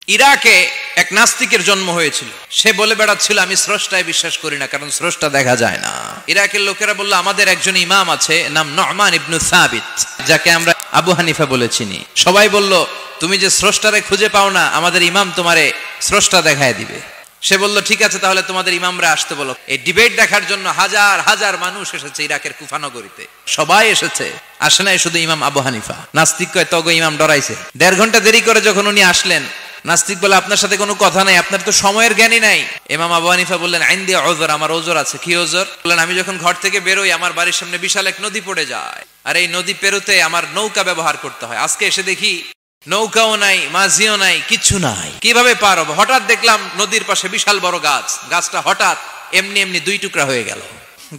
ইরাকে এক নাস্তিকের জন্ম হয়েছিল। সে বলে বেড়াচ্ছিল আমি স্রষ্টায় বিশ্বাস করি না, কারণ স্রষ্টা দেখা যায় না। ইরাকের লোকেরা বলল আমাদের একজন ইমাম আছে, নাম নুমান ইবনে সাবিত, যাকে আমরা আবু হানিফা বলে চিনি। সবাই বলল তুমি যে স্রষ্টারে খুঁজে পাও না, আমাদের ইমাম তোমারে স্রষ্টা দেখায় দিবে। সে বলল ঠিক আছে, তাহলে তোমাদের ইমামরা আসতে বলো। এই ডিবেট দেখার জন্য হাজার হাজার মানুষ এসেছে ইরাকের কুফানগরীতে, সবাই এসেছে। আসে নাই শুধু ইমাম আবু হানিফা। নাস্তিক কয় তগো ইমাম ডরাইছে। 1.5 ঘন্টা দেরি করে যখন উনি আসলেন, নাস্তিক বলে আপনার সাথে কোনো কথা নাই, আপনার তো সময়ের জ্ঞানই নাই। ইমাম আবু হানিফা বললেন আইন্দি ওযর, আমার ওযর আছে। কি ওযর? বললেন আমি যখন ঘর থেকে বেরোই আমার বাড়ির সামনে বিশাল এক নদী পড়ে যায়, আর এই নদী পেরোতে আমার নৌকা ব্যবহার করতে হয়। আজকে এসে দেখি নৌকাও নাই, মাঝিও নাই, কিচ্ছু নাই, কিভাবে পার হবো? হঠাৎ দেখলাম নদীর পাশে বিশাল বড় গাছ, গাছটা হঠাৎ এমনি এমনি 2 টুকরা হয়ে গেল।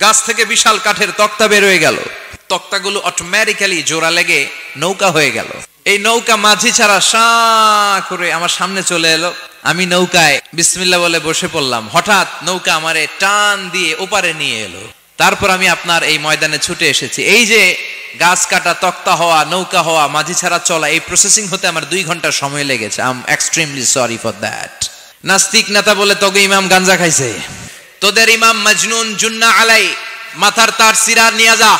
গাছ থেকে বিশাল কাঠের তক্তা বের হয়ে গেল, তক্তাগুলো অটোমেটিক্যালি জোড়া লেগে নৌকা হয়ে গেল। এই নৌকা মাঝি ছাড়া সা করে আমার সামনে চলে এলো। আমি নৌকায় বিসমিল্লাহ বলে বসে পড়লাম। হঠাৎ নৌকা আমারে টান দিয়ে ওপারে নিয়ে এলো। তারপর আমি আপনার এই ময়দানে ছুটে এসেছি। এই যে গাছ কাটা, তক্তা হওয়া, নৌকা হওয়া, মাঝি ছাড়া চলা, এই প্রসেসিং হতে আমার 2 ঘন্টা সময় লেগেছে। I am extremely sorry for that. নাস্তিক নেতা বলে তোকে ইমাম গাঞ্জা খাইছে, তোদের ইমাম মজনুন, জুন্না আলাই, মাথার তার সিরা নিয়ে যা।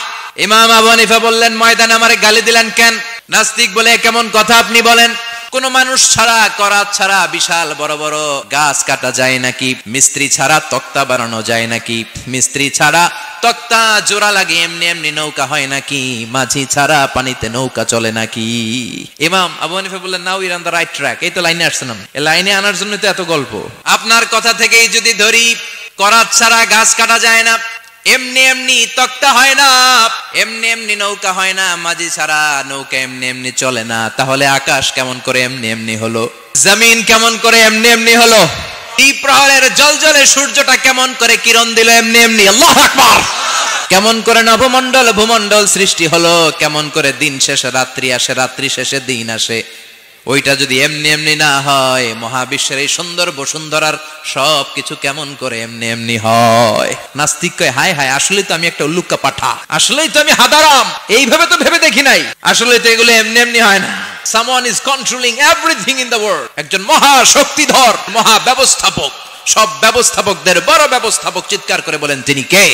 ইমাম আবু হানিফা বললেন ময়দানে আমারে গালি দিলেন কেন? নাস্তিক বলে কেমন কথা আপনি বলেন? কোন মানুষ ছাড়া, করাত ছাড়া বিশাল বড় বড় গাছ কাটা যায় নাকি? মিস্ত্রি ছাড়া তক্তা বানানো যায় নাকি? মিস্ত্রি ছাড়া তক্তা জোড়া লাগে এমনি এমনি নৌকা হয় নাকি? মাঝি ছাড়া পানিতে নৌকা চলে নাকি? ইমাম আবু হানিফা বললেন now you are on the right track. এই তো লাইনে আসছিলাম, এই লাইনে আনার জন্য তো এত গল্প। আপনার কথা থেকেই যদি ধরি, করাত ছাড়া গাছ কাটা যায় না, এমনি এমনি তক্তা হয় না, এমনি এমনি নৌকা হয় না, মাঝি ছাড়া নৌকা এমনি এমনি চলে না, তাহলে আকাশ কেমন করে এমনি এমনি হলো? জমিন কেমন করে এমনি এমনি হলো? দ্বিপ্রহরের জলজলে সূর্যটা কেমন করে কিরণ দিল এমনি এমনি? আল্লাহু আকবার! কেমন করে নবমণ্ডল ভূমণ্ডল সৃষ্টি হলো? কেমন করে দিন শেষে রাত্রি আসে, রাত্রি শেষে দিন আসে? ওইটা যদি এমনি এমনি না হয়, মহাবিশ্বের এই সুন্দর বসুন্ধরার সবকিছু কেমন করে এমনি এমনি হয়? নাস্তিক কয় হায় হায়, আসলেই তো আমি একটা উল্লুক্কা পাঠা, আসলেই তো আমি হাদারাম, এইভাবে তো ভেবে দেখি নাই। আসলে তো এগুলো এমনি এমনি হয় না। Someone is controlling everything in the world. একজন মহা শক্তিধর, মহা ব্যবস্থাপক, সব ব্যবস্থাপকদের বড় ব্যবস্থাপক চিৎকার করে বলেন তিনি কে?